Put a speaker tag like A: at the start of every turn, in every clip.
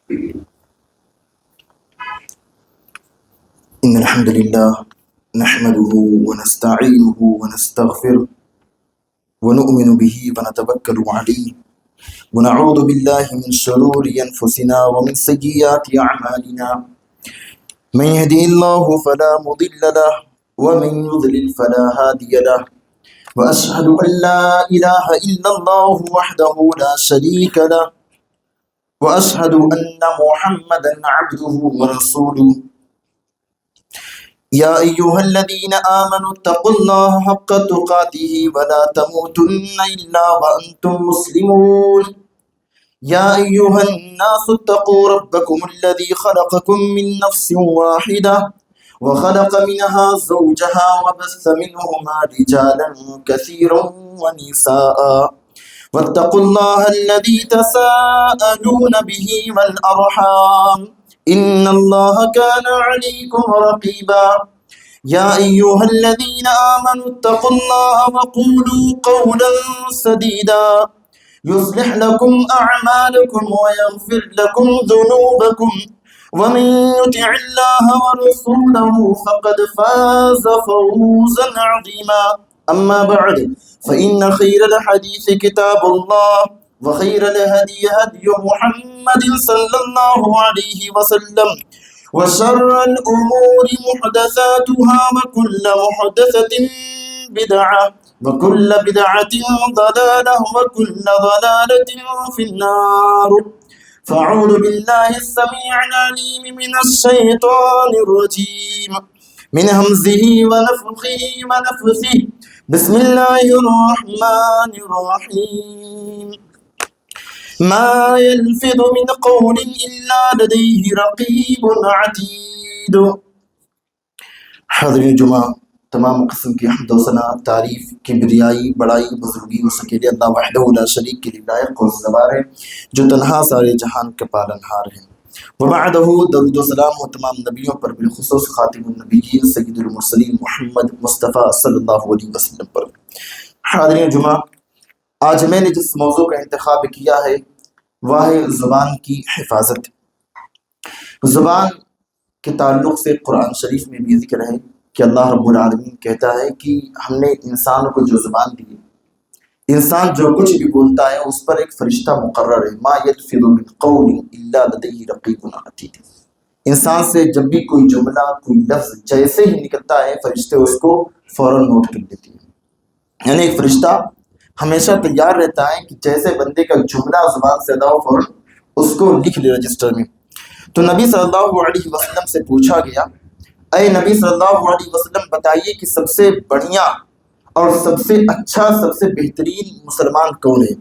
A: إن الحمد لله نحمده ونستعينه ونستغفره ونؤمن به ونتوكل عليه ونعوذ بالله من شرور أنفسنا ومن سيئات أعمالنا من يهده الله فلا مضل له ومن يضلل فلا هادي له وأشهد أن لا إله إلا الله وحده لا شريك له وأشهد أن محمدا عبده ورسوله يا أيها الذين آمنوا اتقوا الله حق تقاته ولا تموتن إلا وأنتم مسلمون يا أيها الناس اتقوا ربكم الذي خلقكم من نفس واحدة وخلق منها زوجها وبث منهما رجالا كثيرا ونساء واتقوا الله الذي تساءلون به والأرحام إن الله كان عليكم رقيبا يا أيها الذين آمنوا اتقوا الله وقولوا قولا سديدا يصلح لكم أعمالكم ويغفر لكم ذنوبكم ومن يطع الله ورسوله فقد فاز فوزا عظيما أما بعد فإن خير الحديث كتاب الله وخير الهدي هدي محمد صلى الله عليه وسلم وشر الأمور محدثاتها وكل محدثة بدعة وكل بدعة ضلالة وكل ضلالة في النار فأعوذ بالله السميع العليم من الشيطان الرجيم من همزه ونفخه ونفثه بسم الله الرحمن الرحيم ما يلفظ من قول إلا لديه رقيب عتيد. حاضرین جمعہ، تمام قسم کی حمد و ثنا، تعریف، کبریائی، بڑائی، بزرگی و سکیلی اللہ وحدہ لا شریک کے لیے لائق و سزاوار ہے، جو تنہا سارے جہان کے پالنہار ہیں۔ وبعدہ درود و سلام و تمام نبیوں پر، بالخصوص خاتم النبیین سید المرسلین محمد مصطفیٰ صلی اللہ علیہ وسلم پر۔ حاضرین جمعہ، آج میں نے جس موضوع کا انتخاب کیا ہے وہ ہے زبان کی حفاظت۔ زبان کے تعلق سے قرآن شریف میں بھی ذکر ہے کہ اللہ رب العالمین کہتا ہے کہ ہم نے انسان کو جو زبان دی، انسان جو کچھ بھی بولتا ہے اس پر ایک فرشتہ مقرر ہے، ما یلفظ من قول الا لدیہ رقیب عتید۔ انسان سے جب بھی کوئی جملہ، کوئی لفظ جیسے ہی نکلتا ہے، فرشتے اس کو فوراً نوٹ کر لیتے ہیں۔ یعنی ایک فرشتہ ہمیشہ تیار رہتا ہے کہ جیسے بندے کا جملہ زبان سے ادا ہو، فوراً اس کو لکھ لے رجسٹر میں۔ تو نبی صلی اللہ علیہ وسلم سے پوچھا گیا، اے نبی صلی اللہ علیہ وسلم بتائیے کہ سب سے بڑھیا اور سب سے اچھا، سب سے بہترین مسلمان کون ہے؟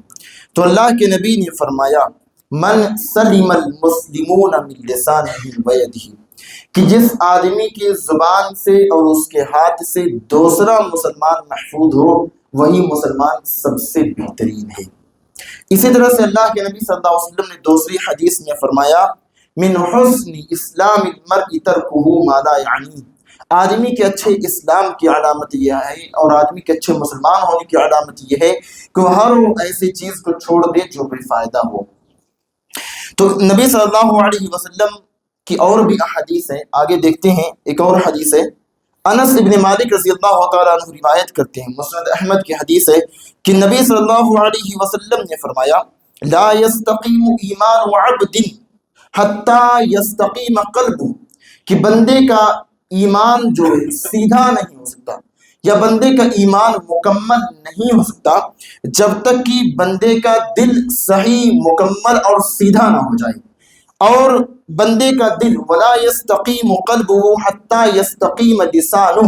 A: تو اللہ کے نبی نے فرمایا، من سلم المسلمون من لسانہ و یدہ، کہ جس آدمی کی زبان سے اور اس کے ہاتھ سے دوسرا مسلمان محفوظ ہو، وہی مسلمان سب سے بہترین ہے۔ اسی طرح سے اللہ کے نبی صلی اللہ علیہ وسلم نے دوسری حدیث میں فرمایا، من حسن اسلام المرء ترکہ ما لا یعنی، آدمی کے اچھے اسلام کی علامت یہ ہے، اور آدمی کے اچھے مسلمان ہونے کی علامت یہ ہے کہ وہ ہر ایسی چیز کو چھوڑ دے جو بے فائدہ ہو۔ تو نبی صلی اللہ علیہ وسلم کی اور بھی احادیث ہیں، آگے دیکھتے ہیں۔ ایک اور حدیث ہے، انس ابن مالک رضی اللہ تعالیٰ عنہ روایت کرتے ہیں، مسند احمد کی حدیث ہے کہ نبی صلی اللہ علیہ وسلم نے فرمایا، لا یستقیم ایمان عبد حتی یستقیم قلبہ، کہ بندے کا ایمان جو ہے سیدھا نہیں ہو سکتا، یا بندے کا ایمان مکمل نہیں ہو سکتا جب تک کہ بندے کا دل صحیح، مکمل اور سیدھا نہ ہو جائے۔ اور بندے کا دل، ولا یستقیم قلبہ حتی یستقیم لسانہ،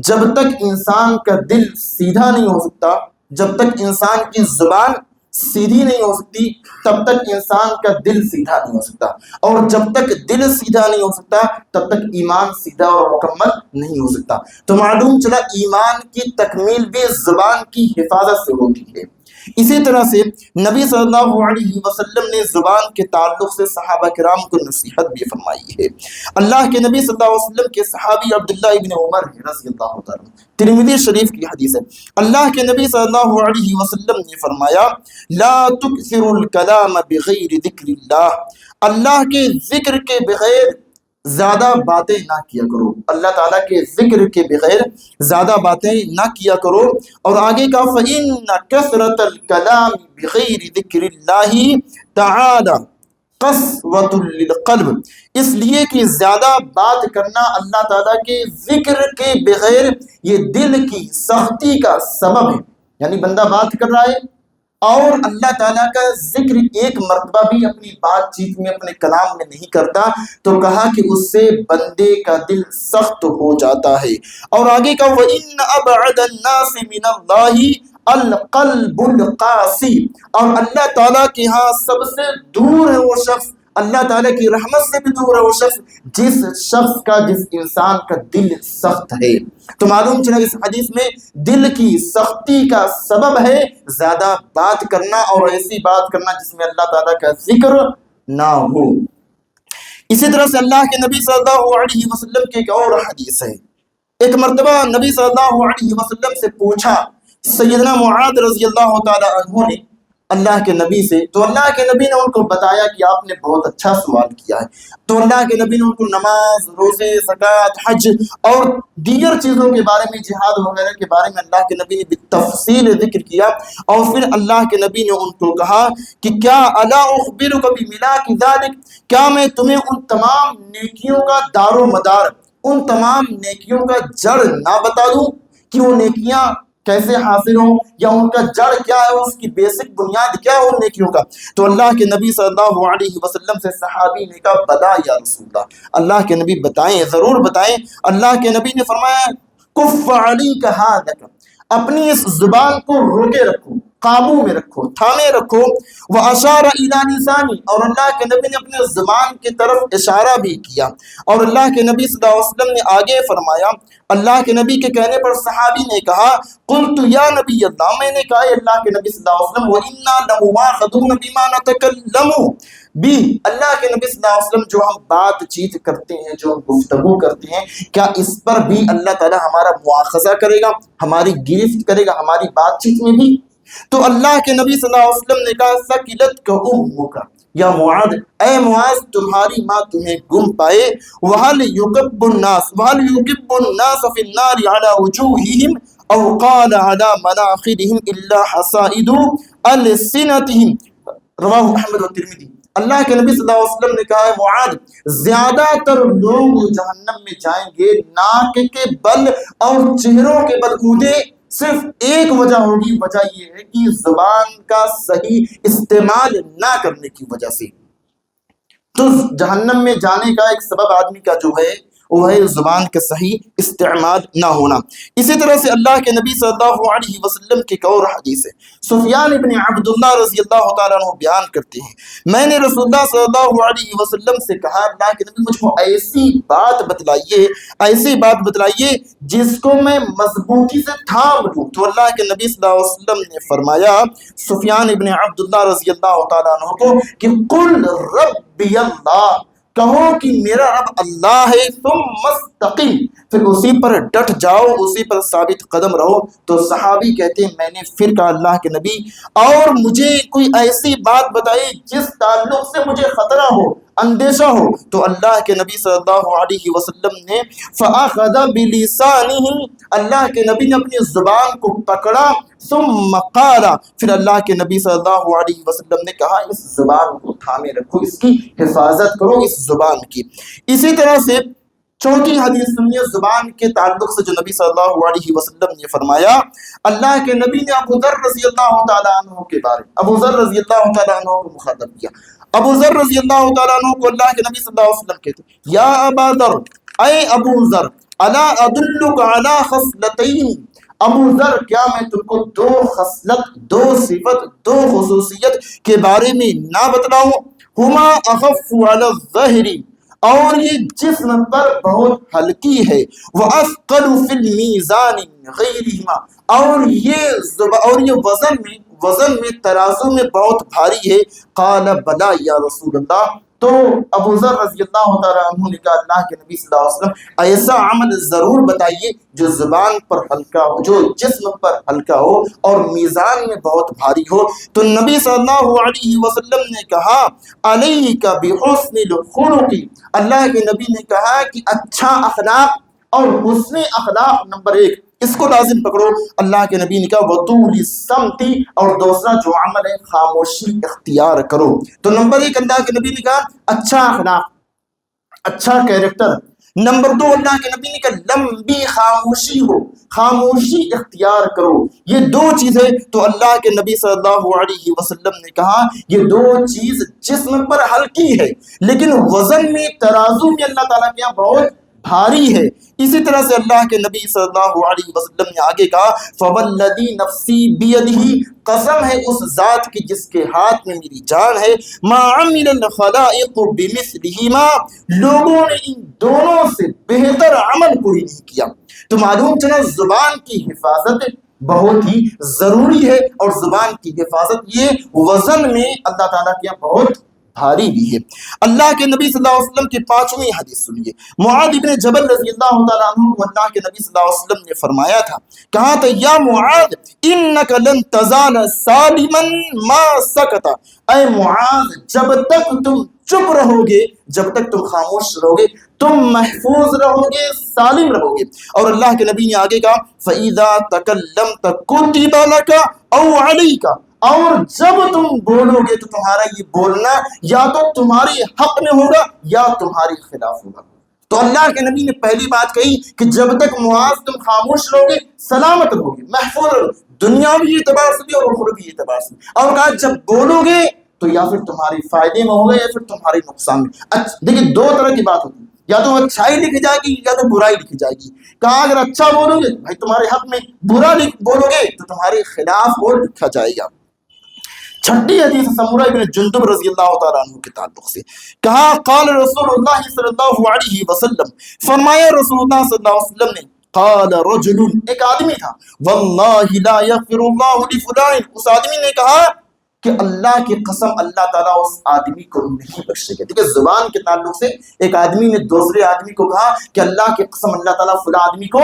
A: جب تک انسان کا دل سیدھا نہیں ہو سکتا، جب تک انسان کی زبان سیدھی نہیں ہو سکتی، تب تک انسان کا دل سیدھا نہیں ہو سکتا، اور جب تک دل سیدھا نہیں ہو سکتا تب تک ایمان سیدھا اور مکمل نہیں ہو سکتا۔ تو معلوم چلا ایمان کی تکمیل بھی زبان کی حفاظت سے ہوتی ہے۔ اسی طرح سے نبی صلی اللہ علیہ وسلم نے زبان کے تعلق سے صحابہ کرام کو نصیحت بھی فرمائی ہے۔ اللہ کے نبی صلی اللہ علیہ وسلم کے صحابی عبداللہ ابن عمر رضی اللہ تعالیٰ، ترمذی شریف کی حدیث ہے، اللہ کے نبی صلی اللہ علیہ وسلم نے فرمایا لا تکثروا الکلام بغیر ذکر اللہ کے ذکر کے بغیر زیادہ باتیں نہ کیا کرو، اللہ تعالیٰ کے ذکر کے بغیر زیادہ باتیں نہ کیا کرو۔ اور آگے کا فَإِنَّ كَثْرَةَ الْكَلَامِ بِغَيْرِ ذِكْرِ اللَّهِ تَعَالَى قَسْوَةٌ لِلْقَلْبِ، اس لیے کہ زیادہ بات کرنا اللہ تعالیٰ کے ذکر کے بغیر یہ دل کی سختی کا سبب ہے۔ یعنی بندہ بات کر رہا ہے اور اللہ تعالیٰ کا ذکر ایک مرتبہ بھی اپنی بات چیت میں، اپنے کلام میں نہیں کرتا تو کہا کہ اس سے بندے کا دل سخت ہو جاتا ہے۔ اور آگے کا وَإِنَّ أَبْعَدَ النَّاسِ مِنَ اللَّهِ الْقَلْبُ الْقَاسِي، اور اللہ تعالیٰ کے ہاں سب سے دور ہے وہ شخص، اللہ تعالیٰ کی رحمت سے بھی دور ہے وہ شخص جس انسان کا دل سخت ہے۔ تو معلوم چلا اس حدیث میں دل کی سختی کا سبب ہے زیادہ بات کرنا، اور ایسی بات کرنا جس میں اللہ تعالیٰ کا ذکر نہ ہو۔ اسی طرح سے اللہ کے نبی صلی اللہ علیہ وسلم کی ایک اور حدیث ہے، ایک مرتبہ نبی صلی اللہ علیہ وسلم سے پوچھا سیدنا معاذ رضی اللہ تعالی عنہ نے اللہ کے نبی سے، تو اللہ کے نبی نے ان کو بتایا کہ آپ نے بہت اچھا سوال کیا ہے۔ تو اللہ کے نبی نے ان کو نماز، روزے، زکوٰۃ، حج اور دیگر چیزوں کے بارے میں، جہاد وغیرہ کے بارے میں اللہ کے نبی نے بالتفصیل ذکر کیا، اور پھر اللہ کے نبی نے ان کو کہا کہ کیا الا اخبرک بملاک ذلک، کیا میں تمہیں ان تمام نیکیوں کا دار و مدار، ان تمام نیکیوں کا جڑ نہ بتا دوں کہ وہ نیکیاں کیسے حاصل ہوں، یا ان کا جڑ کیا ہے، اس کی بیسک بنیاد کیا ہے ان نیکیوں کا؟ تو اللہ کے نبی صلی اللہ علیہ وسلم سے صحابی نے کہا بلا یا رسول اللہ کے نبی بتائیں، ضرور بتائیں۔ اللہ کے نبی نے فرمایا کف علیک ھذاک، اپنی اس زبان کو روکے رکھو، قابو میں رکھو، تھامے رکھو۔ واشار الی لسانی، اور اللہ کے نبی نے اپنے زبان کی طرف اشارہ بھی کیا، اور اللہ کے نبی صلی اللہ علیہ وسلم نے آگے فرمایا، اللہ کے نبی کے کہنے پر صحابی نے کہا قلت یا نبی اللہ، میں نے کہا اللہ کے نبی صلی اللہ علیہ وسلم وَإِنَّا لَمُؤَاخَذُونَ بِمَا نَتَكَلَّمُ بِهِ، اللہ کے نبی صلی اللہ علیہ وسلم جو ہم بات چیت کرتے ہیں، جو ہم گفتگو کرتے ہیں، کیا اس پر بھی اللہ تعالی ہمارا مواخذہ کرے گا، ہماری گرفت کرے گا ہماری بات چیت میں بھی؟ تو اللہ کے نبی صلی اللہ علیہ وسلم نے کہا ثقلتک امک یا معاذ، اے معاذ تمہاری ماں تمہیں گم پائے۔ وَهَلْ يُكِبُّ النَّاسَ فِي النَّارِ عَلَى وُجُوهِهِمْ أَوْ قَالَ عَلَى مَنَاخِرِهِمْ إِلَّا حَصَائِدُ أَلْسِنَتِهِمْ، رواہ احمد و ترمذی۔ اللہ کے نبی صلی اللہ علیہ وسلم نے کہا ہے معاذ، زیادہ تر لوگ جہنم میں جائیں گے ناک کے بل اور چہروں کے بل اونڈے، صرف ایک وجہ ہوگی، وجہ یہ ہے کہ زبان کا صحیح استعمال نہ کرنے کی وجہ سے۔ تو جہنم میں جانے کا ایک سبب آدمی کا جو ہے وہ ہے زبان کا صحیح استعمال نہ ہونا۔ اسی طرح سے اللہ کے نبی صلی اللہ علیہ وسلم کی ایک اور حدیث ہے، سفیان ابن عبداللہ رضی اللہ تعالیٰ عنہ بیان کرتے ہیں میں نے رسول اللہ صلی اللہ علیہ وسلم سے کہا اللہ کے نبی مجھ کو ایسی بات بتلائیے جس کو میں مضبوطی سے تھام لوں۔ تو اللہ کے نبی صلی اللہ علیہ وسلم نے فرمایا سفیان ابن عبداللہ رضی اللہ تعالیٰ عنہ کو کہ قل ربی اللہ، کہو کہ میرا رب اللہ ہے، ثم مستقیم، پھر اسی پر ڈٹ جاؤ، اسی پر ثابت قدم رہو۔ تو صحابی کہتے ہیں میں نے پھر کہا اللہ کے نبی اور مجھے کوئی ایسی بات بتائی جس تعلق سے مجھے خطرہ ہو، اندیشہ ہو۔ تو اللہ کے نبی صلی اللہ علیہ وسلم نے فَأَخَذَ بِلِسَانِهِ، اللہ کے نبی نے اپنی زبان کو پکڑا، ثم قال، پھر اللہ کے نبی صلی اللہ علیہ وسلم نے کہا اس زبان کو تھامے رکھو، اس کی حفاظت کرو، اس زبان کی۔ اسی طرح سے چوتھی حدیث سنیے زبان کے تعلق سے جو نبی صلی اللہ علیہ وسلم نے فرمایا، اللہ کے نبی نے ابو ذر رضی اللہ تعالیٰ عنہ کے بارے، ابو ذر رضی اللہ تعالیٰ عنہ کو مخاطب کیا۔ ابو ذر رضی اللہ تعالیٰ عنہ کو اللہ کے نبی صلی اللہ علیہ وسلم کہتے یا ابا ذر، اے ابو ذر، الا ادلک علی خصلتین، ابو ذر کیا میں تم کو دو خصلت، دو صفت، دو خصوصیت کے بارے میں نہ بتلاؤں؟ ہما اخف علی الظہر، اور یہ جسم پر بہت ہلکی ہے، وَأَثْقَلُ فِي الْمِيزَانِ غَيْرِهِمَا، اور یہ وزن میں وزن میں ترازو میں بہت بھاری ہے؟ قال بلا یا رسول اللہ، تو ابو ذر رضی اللہ تعالیٰ عنہ نے کہا اللہ کے نبی صلی اللہ علیہ وسلم ایسا عمل ضرور بتائیے جو زبان پر ہلکا ہو، جو جسم پر ہلکا ہو اور میزان میں بہت بھاری ہو۔ تو نبی صلی اللہ علیہ وسلم نے کہا علیک بحسن الخلق، اللہ کے نبی نے کہا کہ اچھا اخلاق اور حسن اخلاق نمبر 1، اس کو لازم پکڑو۔ اللہ کے نبی نے کہا وطول الصمت، اور دوسرا جو عمل ہے خاموشی اختیار کرو۔ تو نمبر 1 اللہ کے نبی نے کہا اچھا اخلاق، اچھا کیریکٹر۔ نمبر 2 اللہ کے نبی نے کہا لمبی خاموشی ہو، خاموشی اختیار کرو۔ یہ 2 چیزیں تو اللہ کے نبی صلی اللہ علیہ وسلم نے کہا یہ 2 چیز جسم پر ہلکی ہے لیکن وزن میں ترازو میں اللہ تعالیٰ کے یہاں بہت بھاری ہے۔ اسی طرح سے اللہ کے نبی صلی اللہ علیہ وسلم نے آگے کہا فوالذی نفسی بیدہ، قسم ہے اس ذات کی جس کے ہاتھ میں میری جان ہے، ما عمل الخلائق بمثلہما، لوگوں نے ان دونوں سے بہتر عمل کوئی نہیں کیا۔ تو معلوم چلا زبان کی حفاظت بہت ہی ضروری ہے، اور زبان کی حفاظت یہ وزن میں اللہ تعالیٰ کے یہاں بہت بھاری بھی ہے۔ اللہ کے نبی صلی اللہ علیہ وسلم کی 5ویں حدیث سنیے۔ معاذ بن جبل رضی اللہ تعالیٰ عنہ کو اللہ کے نبی صلی اللہ علیہ وسلم نے فرمایا تھا، کہا تھا یا معاذ انک لن تزال سالما ما سکت، اے معاذ جب تک تم چپ رہو گے، جب تک تم خاموش رہو گے، تم محفوظ رہو گے، سالم رہو گے۔ اور اللہ کے نبی نے آگے کہا فَإِذَا تَكَلَّمْتَ كُتِبَ لَكَ أَوْ عَلَيْكَ، اور جب تم بولو گے تو تمہارا یہ بولنا یا تو تمہارے حق میں ہوگا یا تمہارے خلاف ہوگا۔ تو اللہ کے نبی نے پہلی بات کہی کہ جب تک معاذ تم خاموش رہو گے سلامت رہو گے، محفوظ رہو گے، دنیاوی اعتبار سے بھی اور اخروی اعتبار سے۔ اور کہا جب بولو گے تو یا پھر تمہارے فائدے میں ہوگا یا پھر تمہارے نقصان میں۔ دیکھیے 2 طرح کی بات ہوتی ہے، یا تو اچھائی لکھی جائے گی یا تو برائی لکھی جائے گی۔ کہا اگر اچھا بولو گے بھائی تمہارے حق میں، برا بولو گے تو تمہارے خلاف وہ لکھا جائے گا۔ 6 حدیث سمورہ ابن جندب رضی اللہ تعالیٰ عنہ کے تعلق سے، کہا قال رسول اللہ صلی اللہ علیہ وسلم، فرمایا رسول اللہ صلی اللہ علیہ وسلم نے، قال رجل، ایک آدمی تھا، واللہ لا یغفر اللہ لفلان، اس آدمی نے کہا کہ اللہ کی قسم اللہ تعالیٰ اس آدمی کو نہیں بخشے گا۔ دیکھیں زبان کے تعلق سے ایک آدمی نے دوسرے آدمی کو کہا کہ اللہ کی قسم اللہ تعالیٰ فلاں آدمی کو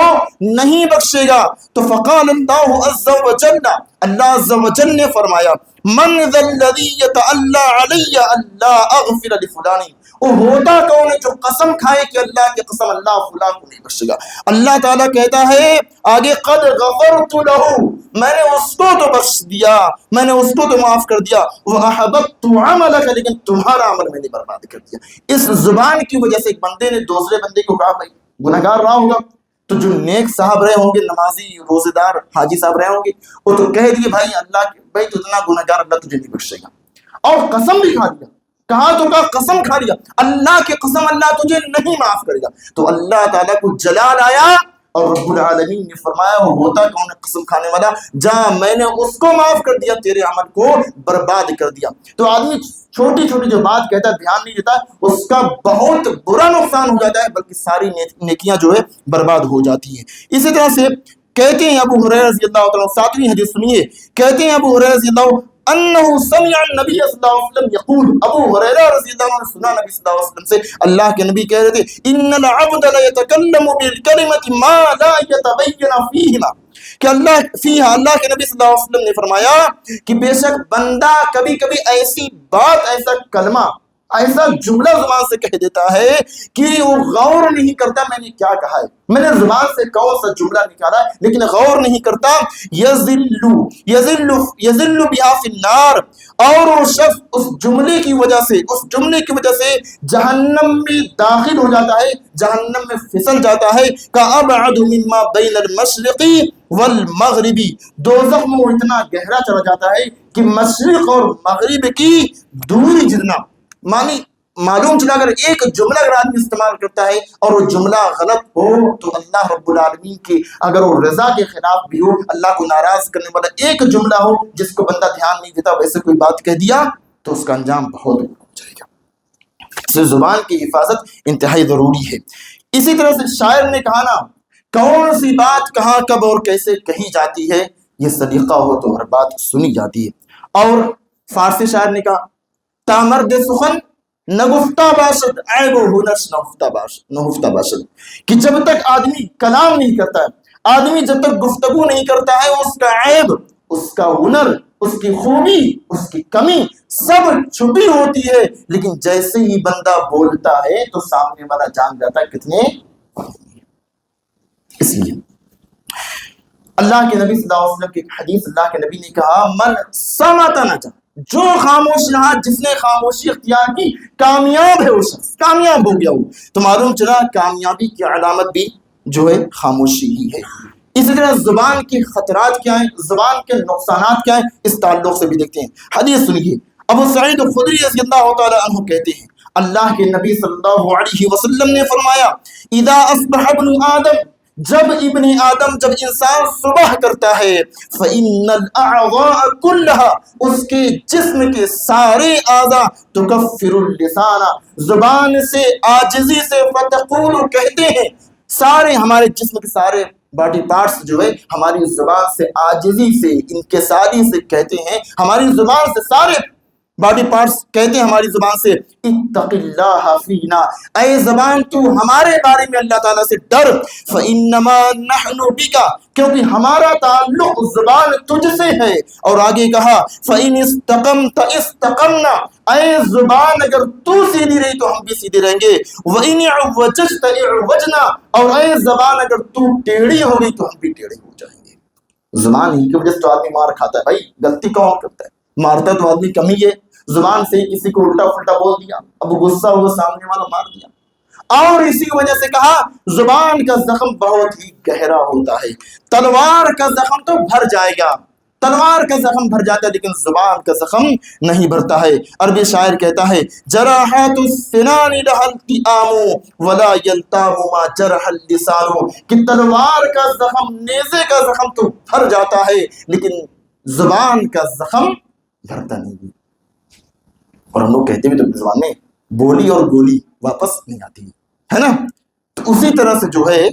A: نہیں بخشے گا۔ تو فقال اللہ عز وجل، اللہ عز وجل نے فرمایا من ذا الذی یتعلی علی الا اغفر لفلان، وہ ہوتا کون ہے جو قسم کھائے کہ اللہ کی قسم اللہ فلاں کو نہیں بخشے گا۔ اللہ تعالیٰ کہتا ہے آگے قد غفرت لہ، میں نے اس کو تو بخش دیا، میں نے اس کو تو معاف کر دیا، وَأَحْبَطْتُ عَمَلَكَ، لیکن تمہارا عمل میں نے برباد کر دیا۔ اس زبان کی وجہ سے ایک بندے نے دوسرے بندے کو کہا بھائی گناہگار رہا ہوگا، تو جو نیک صاحب رہے ہوں گے، نمازی روزے دار حاجی صاحب رہے ہوں گے، وہ تو کہہ دیے بھائی اللہ بھائی تو اتنا گناہگار اللہ تجھے نہیں بخشے گا، اور قسم بھی کھا دیا، کہا تو کہا قسم کھا لیا اللہ کی قسم اللہ تجھے نہیں معاف کرے گا۔ تو اللہ تعالیٰ کو جلال آیا اور رب العالمین نے فرمایا وہ ہوتا کون ہے قسم کھانے والا، جا میں نے اس کو معاف کر دیا، تیرے عمل کو برباد کر دیا۔ تو آدمی چھوٹی چھوٹی جو بات کہتا ہے دھیان نہیں دیتا، اس کا بہت برا نقصان ہو جاتا ہے، بلکہ ساری نیکیاں جو ہے برباد ہو جاتی ہیں۔ اسی طرح سے کہتے ہیں ابو ہریرہ رضی اللہ تعالیٰ، 7ویں حدیث سنیے، کہتے ہیں ابو ہریرہ رضی اللہ انہ سمع النبی صلی اللہ علیہ وسلم یقول، ابو ہریرہ رضی اللہ عنہ نے سنا نبی صلی اللہ علیہ وسلم سے، اللہ کے نبی کہہ رہے تھے ان العبد لیتکلم بالکلمۃ ما لا یتبین فیہما، کہ اللہ کے نبی صلی اللہ علیہ وسلم نے فرمایا کہ بے شک بندہ کبھی کبھی ایسی بات، ایسا کلمہ، ایسا جملہ زبان سے کہہ دیتا ہے کہ وہ غور نہیں کرتا میں نے کیا کہا ہے، میں نے زبان سے کون سا جملہ نکالا ہے لیکن غور نہیں کرتا، یذل بہا فی النار، اور وہ شخص اس جملے کی وجہ سے جہنم میں داخل ہو جاتا ہے، جہنم میں پھسل جاتا ہے، کأبعد مما بین المشرق والمغرب، دوزخ میں وہ اتنا گہرا چلا جاتا ہے کہ مشرق اور مغرب کی دوری جتنا، مانی معلوم چلا اگر ایک جملہ اگر آدمی استعمال کرتا ہے اور وہ جملہ غلط ہو تو اللہ رب العالمین کی اگر وہ رضا کے خلاف بھی ہو، اللہ کو ناراض کرنے والا ایک جملہ ہو جس کو بندہ دھیان نہیں دیتا، ویسے کوئی بات کہہ دیا تو اس کا انجام بہت برا ہو جائے گا۔ اس زبان کی حفاظت انتہائی ضروری ہے۔ اسی طرح سے شاعر نے کہا نا کون سی بات کہاں کب اور کیسے کہی جاتی ہے، یہ سلیقہ ہو تو ہر بات سنی جاتی ہے۔ اور فارسی شاعر نے کہا تامرد سخن نگفتہ باشد عیب و ہنرش نہفتہ باشد، کہ جب تک آدمی کلام نہیں کرتا ہے، آدمی جب تک گفتگو نہیں کرتا ہے، اس کا عیب، اس کا ہنر، اس کی خوبی، اس کی کمی سب چھپی ہوتی ہے، لیکن جیسے ہی بندہ بولتا ہے تو سامنے والا جان جاتا ہے کتنے۔ اس لیے اللہ کے نبی صلی اللہ علیہ وسلم کی حدیث، اللہ کے نبی نے کہا من صمت نجا، جو خاموش رہا، جس نے خاموشی اختیار کی کامیاب ہے، وہ شخص کامیاب ہو گیا۔ وہ تو معلوم چلا کامیابی کی علامت بھی جو ہے خاموشی ہی ہے۔ اسی طرح زبان کے خطرات کیا ہیں، زبان کے نقصانات کیا ہیں، اس تعلق سے بھی دیکھتے ہیں۔ حدیث سنیے، ابو سعید خدری رضی اللہ تعالی عنہ کہتے ہیں اللہ کے نبی صلی اللہ علیہ وسلم نے فرمایا اذا اصبح ابن آدم، جب ابن آدم، جب انسان صبح کرتا ہے، فإن الأعضاء كلها، اس کے جسم کے سارے اعضاء، تکفر اللسان، زبان سے عاجزی سے، فتقول، کہتے ہیں، سارے ہمارے جسم کے سارے باڈی پارٹس جو ہے ہماری زبان سے عاجزی سے، انکساری سے کہتے ہیں، ہماری زبان سے سارے باڈی پارٹس کہتے ہیں ہماری زبان سے اتق اللہ فینا، اے زبان تو ہمارے بارے میں اللہ تعالیٰ سے ڈر، فإنما نحن بک، کیونکہ ہمارا تعلق زبان تجھ سے ہے۔ اور آگے کہا فإن استقمت استقمنا، اے زبان اگر تو سیدھی رہی تو ہم بھی سیدھے رہیں گے، وإن اعوججت اعوجنا، اور اے زبان اگر تو ٹیڑھی ہو گئی تو ہم بھی ٹیڑھے ہو جائیں گے۔ زبان ہی کی وجہ سے تو آدمی مار کھاتا ہے بھائی، غلطی کون کرتا ہے؟ مارتا تو آدمی کم ہی ہے، زبان سے کسی کو الٹا پھلٹا بول دیا، اب غصہ ہوا سامنے والا مار دیا۔ اور اسی وجہ سے کہا زبان کا زخم بہت ہی گہرا ہوتا ہے، تلوار کا زخم تو بھر جائے گا، تلوار کا زخم بھر جاتا ہے لیکن زبان کا زخم نہیں بھرتا ہے۔ عربی شاعر کہتا ہے جراحات السنان لها التئام ولا يلتام ما جرح اللسان، کہ تلوار کا زخم، نیزے کا زخم تو بھر جاتا ہے لیکن زبان کا زخم بھرتا نہیں۔ اور ہم لوگ کہتے بھی تو زبان میں بولی اور گولی واپس نہیں آتی ہے نا۔ تو اسی طرح سے جو ہے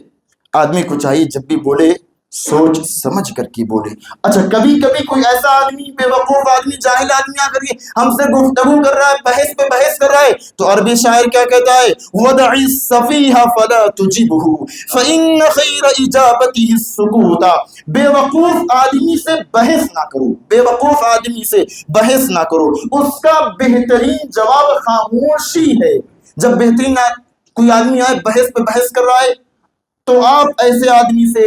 A: آدمی کو چاہیے جب بھی بولے سوچ سمجھ کر کے بولے۔ اچھا کبھی کبھی کوئی ایسا آدمی، بے وقوف آدمی، جاہل آدمی آ کر کے ہم سے گفتگو کر رہا ہے، بحث پہ بحث کر رہا ہے، تو عربی شاعر کیا کہتا ہے وَدَعِ السَّفِيهَ فَلَا تُجِبْهُ فَإِنَّ خَيْرَ إِجَابَتِهِ السُّكُوتَ، بے وقوف آدمی سے بحث نہ کرو، بے وقوف آدمی سے بحث نہ کرو، اس کا بہترین جواب خاموشی ہے۔ جب بہترین کوئی آدمی آئے بحث پہ بحث کر رہا ہے تو آپ ایسے آدمی سے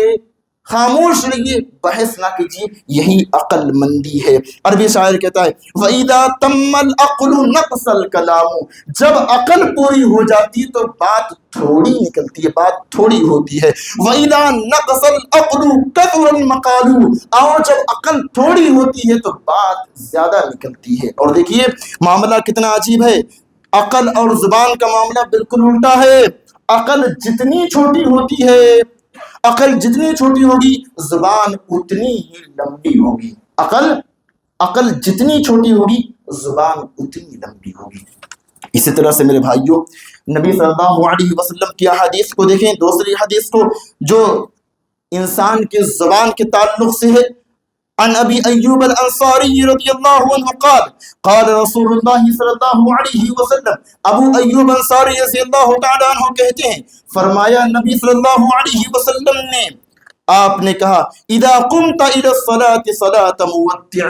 A: خاموش رہیے، بحث نہ کیجیے، یہی عقل مندی ہے۔ عربی شاعر کہتا ہے وَإِذَا تَمَّ الْعَقْلُ نَقْصَ الْكَلَامُ، جب عقل پوری ہو جاتی تو بات تھوڑی نکلتی ہے، بات تھوڑی ہوتی ہے۔ وَإِذَا نَقْصَ الْعَقْلُ كَثُرَ الْمَقَالُ، اور جب عقل تھوڑی ہوتی ہے تو بات زیادہ نکلتی ہے۔ اور دیکھیے معاملہ کتنا عجیب ہے، عقل اور زبان کا معاملہ بالکل الٹا ہے۔ عقل جتنی چھوٹی ہوتی ہے، عقل جتنی چھوٹی ہوگی زبان اتنی ہی لمبی ہوگی، عقل جتنی چھوٹی ہوگی زبان اتنی لمبی ہوگی۔ اسی طرح سے میرے بھائیوں نبی صلی اللہ علیہ وسلم کی حدیث کو دیکھیں، دوسری حدیث کو جو انسان کے زبان کے تعلق سے ہے، عن ابی ایوب الانصاری رضی اللہ عنہ قال قال رسول اللہ صلی اللہ علیہ وسلم، ابو ایوب انصاری رضی اللہ تعالی عنہ کہتے ہیں فرمایا نبی صلی اللہ علیہ وسلم نے، آپ نے کہا اذا قمت الى الصلاة صلاة مودع،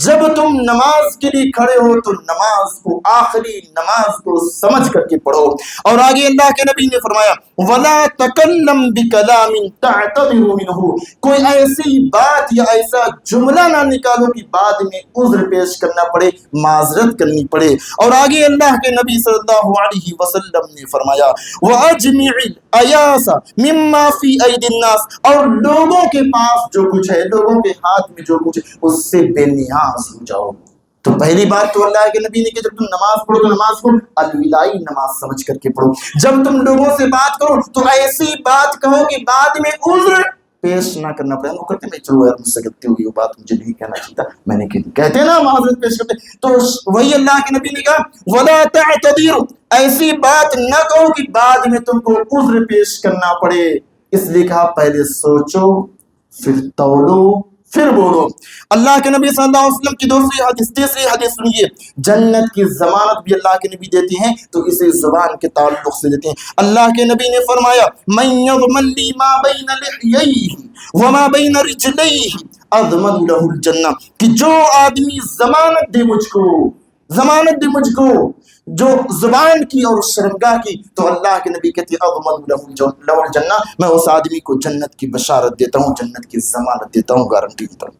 A: جب تم نماز کے لیے کھڑے ہو تو نماز کو، آخری نماز کو سمجھ کر کے پڑھو۔ اور آگے اللہ کے نبی نے فرمایا ولا تکلم بکلام تعتذر منه، کوئی ایسی بات یا ایسا جملہ نہ نکالو کہ بعد میں عذر پیش کرنا پڑے، معذرت کرنی پڑے۔ اور آگے اللہ کے نبی صلی اللہ علیہ وسلم نے فرمایا واجمع الایاس مما فی ایدی الناس، اور لوگوں کے پاس جو کچھ ہے، لوگوں کے ہاتھ میں جو کچھ ہے اس سے بے نیاز ہو جاؤ۔ تو پہلی بات تو اللہ کے نبی نے کہ جب تم نماز پڑھو تو نماز کو الوداعی نماز سمجھ کر کے پڑھو۔ جب تم لوگوں سے بات کرو تو ایسی بات کہو کہ بعد میں عذر پیش نہ کرنا پڑے۔ وہ کرتے میں چلو یار مجھ سے غلطی ہوگی، وہ بات مجھے نہیں کہنا چاہتا، میں نے کہہ دی، کہتے ہیں نا معذرت پیش کرتے۔ تو وہی اللہ کے نبی نے کہا ولا تعتذروا، ایسی بات نہ کہو کہ بعد میں تم کو عذر پیش کرنا پڑے۔ اس لیے کہا پہلے سوچو، پھر تولو، پھر بولو۔ اللہ کے نبی صلی اللہ علیہ وسلم کی دوسری حدیث، تیسری حدیث سنیے، جنت کی ضمانت بھی اللہ کے نبی دیتے ہیں تو اسے زبان کے تعلق سے دیتے ہیں۔ اللہ کے نبی نے فرمایا من یضمن لی ما بین لحییہ وما بین رجلیہ اضمن لہ الجنہ، کہ جو آدمی ضمانت دے مجھ کو، ضمانت دے مجھ کو جو زبان کی اور شرمگاہ کی، تو اللہ کے نبی کہتے ہیں اضمن لہ الجنہ، میں اس آدمی کو جنت کی بشارت دیتا ہوں، جنت کی ضمانت دیتا ہوں، گارنٹی دیتا ہوں۔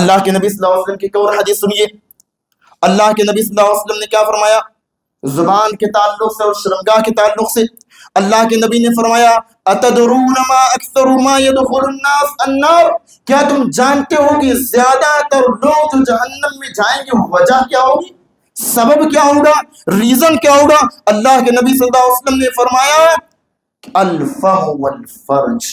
A: اللہ کے نبی صلی اللہ علیہ وسلم کی ایک اور حدیث سنیے، اللہ کے نبی صلی اللہ علیہ وسلم نے کیا فرمایا زبان کے تعلق سے اور شرمگاہ کے تعلق سے؟ اللہ کے نبی نے فرمایا اتدرون ما اکثر ما يدخل الناس النار، کیا تم جانتے ہو کہ زیادہ تر لوگ جو جہنم میں جائیں گے وجہ کیا ہوگی، سبب کیا ہوگا، ریزن کیا ہوگا؟ اللہ کے نبی صلی اللہ علیہ وسلم نے فرمایا الفم والفرج،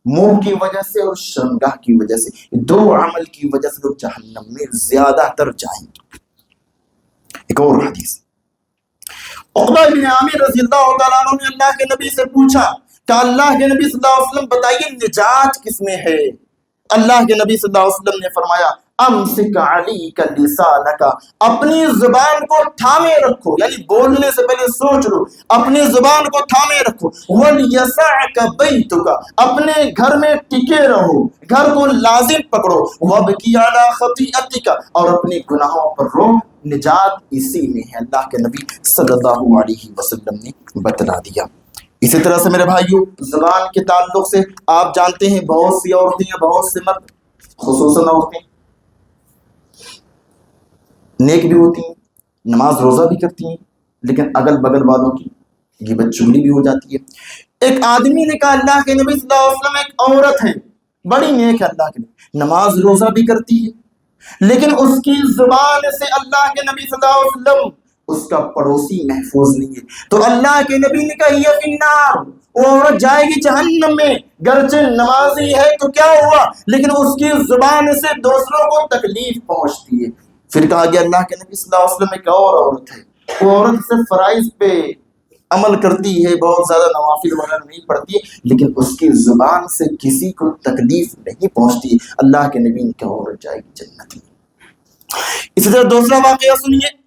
A: منہ کی وجہ سے اور شرمگاہ کی وجہ سے، دو عمل کی وجہ سے لوگ جہنم میں زیادہ تر جائیں گے۔ ایک اور حدیث، عقبہ بن عامر رضی اللہ تعالیٰ عنہ نے اللہ کے نبی سے پوچھا کہ اللہ کے نبی صلی اللہ علیہ وسلم بتائیے نجات کس میں ہے؟ اللہ کے نبی صلی اللہ علیہ وسلم نے فرمایا امسک علیک لسانک، اپنی زبان کو تھامے رکھو، یعنی بولنے سے پہلے سوچ لو، اپنی زبان کو تھامے رکھو، ولیسعک بیتک، اپنے گھر میں ٹکے رہو، گھر کو لازم پکڑو، وابکی علی خطیئتک، اور اپنے گناہوں پر رو، نجات اسی میں ہے، اللہ کے نبی صلی اللہ علیہ وسلم نے بتلا دیا۔ اسی طرح سے میرے بھائیوں زبان کے تعلق سے آپ جانتے ہیں بہت سی عورتیں ہیں، بہت سے مرد، خصوصاً عورتیں نیک بھی ہوتی ہیں، نماز روزہ بھی کرتی ہیں، لیکن اگل بگل والوں کی غیبت چغلی بھی ہو جاتی ہے۔ ایک آدمی نے کہا اللہ کے نبی صلی اللہ علیہ وسلم ایک عورت ہے بڑی نیک ہے، اللہ کے نبی نماز روزہ بھی کرتی ہے، لیکن اس کی زبان سے اللہ کے نبی صلی اللہ علیہ وسلم اس کا پڑوسی محفوظ نہیں ہے، تو اللہ کے نبی نے کہا یہ فی النار، وہ عورت جائے گی جہنم میں، گرچہ نمازی ہے تو کیا ہوا، لیکن اس کی زبان سے دوسروں کو تکلیف پہنچتی ہے۔ پھر کہا گیا اللہ کے نبی صلی اللہ علیہ وسلم ایک اور عورت ہے، وہ عورت سے فرائض پہ عمل کرتی ہے، بہت زیادہ نوافل وغیرہ نہیں پڑھتی ہے، لیکن اس کی زبان سے کسی کو تکلیف نہیں پہنچتی، اللہ کے نبی نے کہا عورت جائے گی جنت میں۔ اسی طرح دوسرا واقعہ سنیے،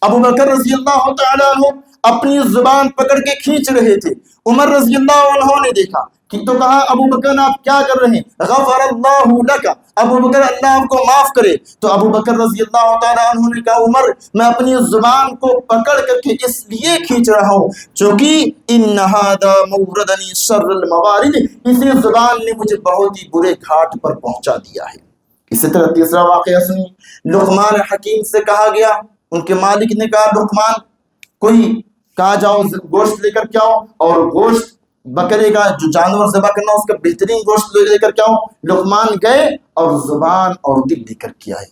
A: ابو بکر رضی اللہ تعالیٰ عنہ اپنی زبان پکڑ کے کھینچ رہے تھے، عمر رضی اللہ عنہ نے دیکھا کہ تو کہا ابو بکر آپ کیا کر رہے ہیں؟ غفر اللہ لک، ابو بکر اللہ آپ کو معاف کرے۔ تو ابو بکر رضی اللہ تعالیٰ عنہ نے کہا عمر میں اپنی زبان کو پکڑ کر کے اس لیے کھینچ رہا ہوں چونکہ ان ھذا موردنی شر الموارد، اسی زبان نے مجھے بہت ہی برے گھاٹ پر پہنچا دیا ہے۔ اسی طرح تیسرا واقعہ سنیے، لقمان حکیم سے کہا گیا، ان کے مالک نے کہا لقمان کوئی کہا جاؤ گوشت لے کر کے آؤ، اور گوشت بکرے کا جو جانور ذبح کرنا اس کا بہترین گوشت لے کر کے آؤ۔ لقمان گئے اور زبان اور دل لے کر کے آئے،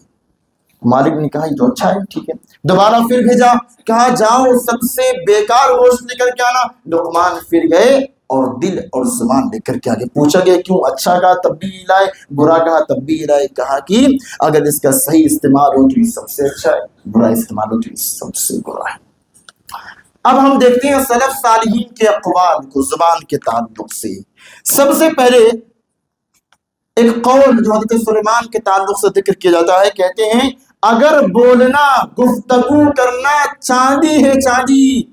A: مالک نے کہا یہ تو اچھا ہے، ٹھیک ہے، دوبارہ پھر بھیجا، کہا جاؤ سب سے بیکار گوشت لے کر کے آنا۔ لقمان پھر گئے اور دل اور زبان لے کر کے آگے، پوچھا گیا کیوں، اچھا کہا تب بھی لائے، برا کہا تب بھی لائے، کہا کہ اگر اس کا صحیح استعمال ہو تو یہ سب سے اچھا ہے، برا استعمال ہو تو یہ سب سے برا ہے۔ اب ہم دیکھتے ہیں سلف صالحین کے اقوال کو زبان کے تعلق سے۔ سب سے پہلے ایک قول جو حضرت سلیمان کے تعلق سے ذکر کیا جاتا ہے، کہتے ہیں اگر بولنا گفتگو کرنا چاندی ہے چاندی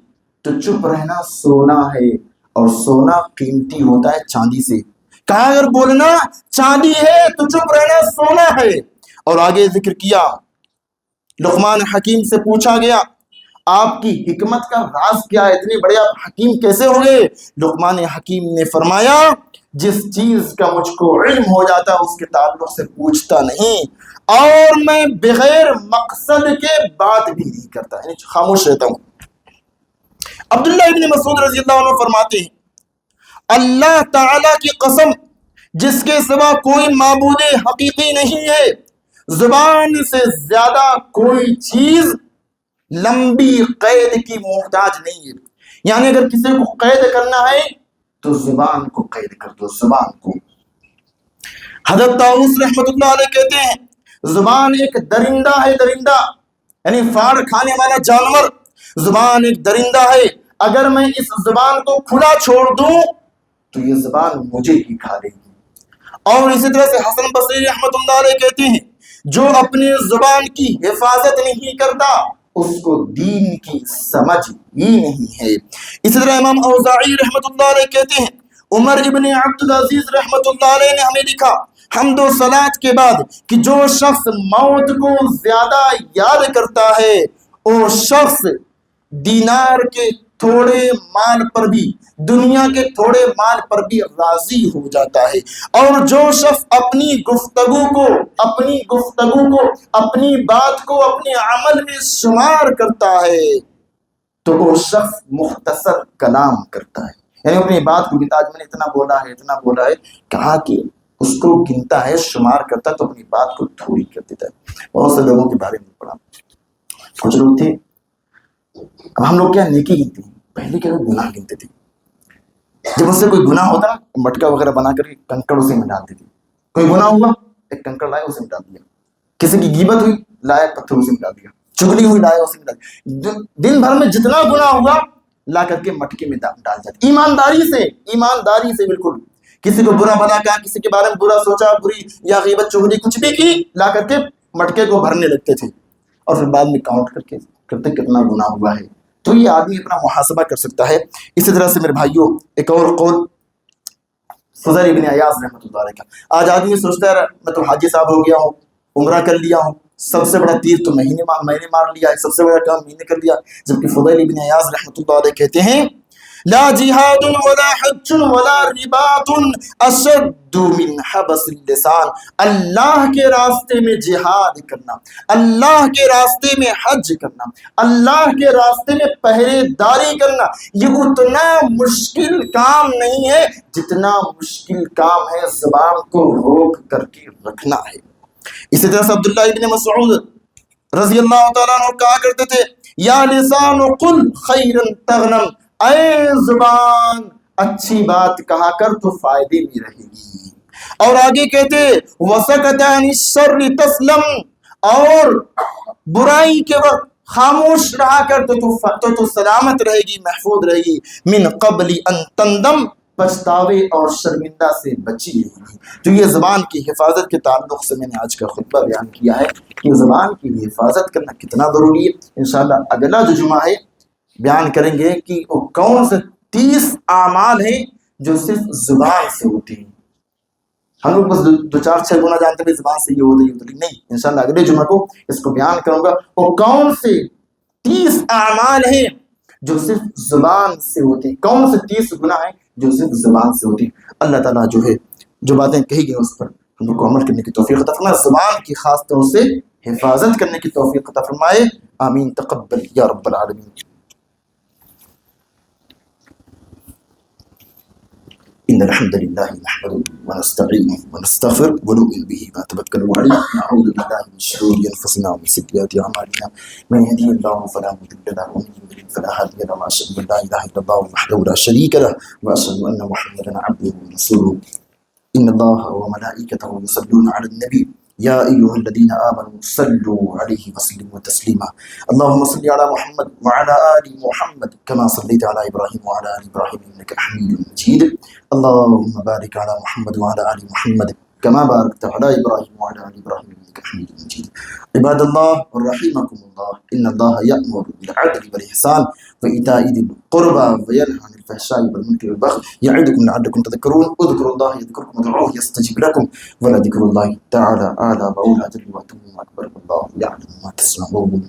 A: تو چپ رہنا سونا ہے، اور سونا قیمتی ہوتا ہے چاندی سے۔ کہا اگر بولنا چاندی ہے تو چپ رہنا سونا ہے۔ اور آگے ذکر کیا لقمان حکیم سے پوچھا گیا آپ کی حکمت کا راز کیا ہے، اتنے بڑے آپ حکیم کیسے ہو گئے؟ لقمان حکیم نے فرمایا جس چیز کا مجھ کو علم ہو جاتا ہے اس کے تعلق سے پوچھتا نہیں، اور میں بغیر مقصد کے بات بھی نہیں کرتا، یعنی خاموش رہتا ہوں۔ عبداللہ ابن مسعود رضی اللہ عنہ فرماتے ہیں اللہ تعالی کی قسم جس کے سوا کوئی معبود حقیقی نہیں ہے، زبان سے زیادہ کوئی چیز لمبی قید کی محتاج نہیں ہے، یعنی اگر کسی کو قید کرنا ہے تو زبان کو قید کر دو، زبان کو۔ حضرت طاؤوس رحمۃ اللہ علیہ کہتے ہیں زبان ایک درندہ ہے، درندہ یعنی پھاڑ کھانے والا جانور، زبان ایک درندہ ہے، اگر میں اس زبان کو کھلا چھوڑ دوں تو یہ زبان مجھے ہی کھا لے گی، اور اسی طرح سے حسن بصری رحمۃ اللہ علیہ کہتے ہیں جو اپنی زبان کی حفاظت نہیں کرتا اس کو دین کی سمجھ ہی نہیں ہے. اسی طرح امام اوزاعی رحمۃ اللہ علیہ کہتے ہیں عمر ابن عبد العزیز رحمۃ اللہ علیہ نے ہمیں لکھا حمد و صلات کے بعد کہ جو شخص موت کو زیادہ یاد کرتا ہے وہ شخص دینار کے تھوڑے مال پر بھی دنیا کے تھوڑے مال پر بھی راضی ہو جاتا ہے. اور جو شخص اپنی گفتگو کو اپنی بات کو اپنے عمل میں شمار کرتا ہے تو وہ شخص مختصر کلام کرتا ہے. یعنی اپنی بات کو آج میں نے اتنا بولا ہے کہا کہ اس کو گنتا ہے شمار کرتا ہے تو اپنی بات کو تھوڑی کر دیتا ہے. بہت سے لوگوں کے بارے میں پڑھا کچھ لوگ تھے اب ہم لوگ کیا نیکی گنتے ہیں پہلے کیا لوگ گناہ گنتے تھے. جب اس سے کوئی گناہ ہوتا نا مٹکا وغیرہ بنا کر کنکڑ اسی میں ڈال دیتے. کوئی گناہ ہوا ایک کنکڑ لائے اسی میں ڈال دیا. کسی کی غیبت ہوئی لائے پتھر اسی میں ڈال دیا. چگلی ہوئی لائے اسی میں ڈال دیا. دن بھر میں جتنا گناہ ہوا لا کر کے مٹکے میں ڈال جاتے. ایمانداری سے بالکل کسی کو برا بھلا کہا کسی کے بارے میں برا سوچا بری یا غیبت چگلی کچھ بھی کی لا کر کے مٹکے کو بھرنے لگتے تھے اور پھر بعد میں کاؤنٹ کر کے کرتے کتنا گناہ ہوا ہے. تو یہ آدمی اپنا محاسبہ کر سکتا ہے. اسی طرح سے میرے بھائیوں ایک اور قول فضیل ابن عیاض رحمۃ اللہ علیہ کا. آج آدمی سوچتا ہے میں تو حاجی صاحب ہو گیا ہوں عمرہ کر لیا ہوں سب سے بڑا تیر تو میں نے مار لیا ہے سب سے بڑا کام میں نے کر لیا. جبکہ فضیل ابن عیاض رحمۃ اللہ علیہ کہتے ہیں لا جہاد ولا حج ولا رباط اشد من حبس اللسان. اللہ کے راستے میں جہاد کرنا اللہ کے راستے میں حج کرنا اللہ کے راستے میں پہرے داری کرنا یہ اتنا مشکل کام نہیں ہے جتنا مشکل کام ہے زبان کو روک کر کے رکھنا ہے. اسی طرح سے عبداللہ ابن مسعود رضی اللہ تعالیٰ عنہ کہا کرتے تھے یا لسان قل خیرا تغنم. اے زبان اچھی بات کہا کر تو فائدے میں رہے گی. اور آگے کہتے وسکت عن الشر تسلم. اور برائی کے وقت خاموش رہا کر تو سلامت رہے گی محفوظ رہے گی. من قبل ان تندم پچھتاوے اور شرمندہ سے بچی رہے گی. تو یہ زبان کی حفاظت کے تعلق سے میں نے آج کا خطبہ بیان کیا ہے کہ زبان کی حفاظت کرنا کتنا ضروری ہے. انشاءاللہ اگلا جو جمعہ ہے بیان کریں گے کہ وہ کون سے 30 اعمال ہیں جو صرف زبان سے ہوتے ہیں. ہم لوگ بس 2-4-6 گنا جانتے ہیں زبان سے یہ ہوتا ہے نہیں. انشاءاللہ اگلے جمعہ کو اس کو بیان کروں گا وہ کون سے 30 اعمال ہیں جو صرف زبان سے ہوتے ہیں کون سے 30 گناہ ہیں جو صرف زبان سے ہوتی. اللہ تعالیٰ جو ہے جو باتیں کہی گئی اس پر ہم لوگ کو عمل کرنے کی توفیق عطا فرمائے. زبان کی خاص طور سے حفاظت کرنے کی توفیق عطا فرمائے. آمین تقبل یا رب العالمین. إن الحمد لله نحمده ونستعينه ونستغفره ونؤمن به ونتوكل عليه ونعوذ بالله من شرور أنفسنا ومن سيئات أعمالنا من يهده الله فلا مضل له ومن يضلل فلا هادي له وأشهد أن لا إله إلا الله وحده لا شريك له وأشهد أن محمدا عبده ورسوله. إن الله وملائكته يصلون على النبي يا أيها الذين آمنوا صلوا عليه وسلموا تسليما. اللهم صل على محمد وعلى آل محمد كما صليت على إبراهيم وعلى آل إبراهيم إنك حميد مجيد. اللهم بارك على محمد وعلى آل محمد كما باركت على إبراهيم وعلى آل إبراهيم إنك حميد مجيد. عباد الله رحمكم الله إن الله يأمر بالعدل والإحسان وإيتاء ذي القربى وينهى عن الفحشاء والمنكر والبغي يعظكم لعلكم تذكرون. اذكروا الله يذكركم وادعوه يستجب لكم ولذكر الله تعالى أعلى وأولى جل وأتم أكبر والله يعلم ما تصنعون.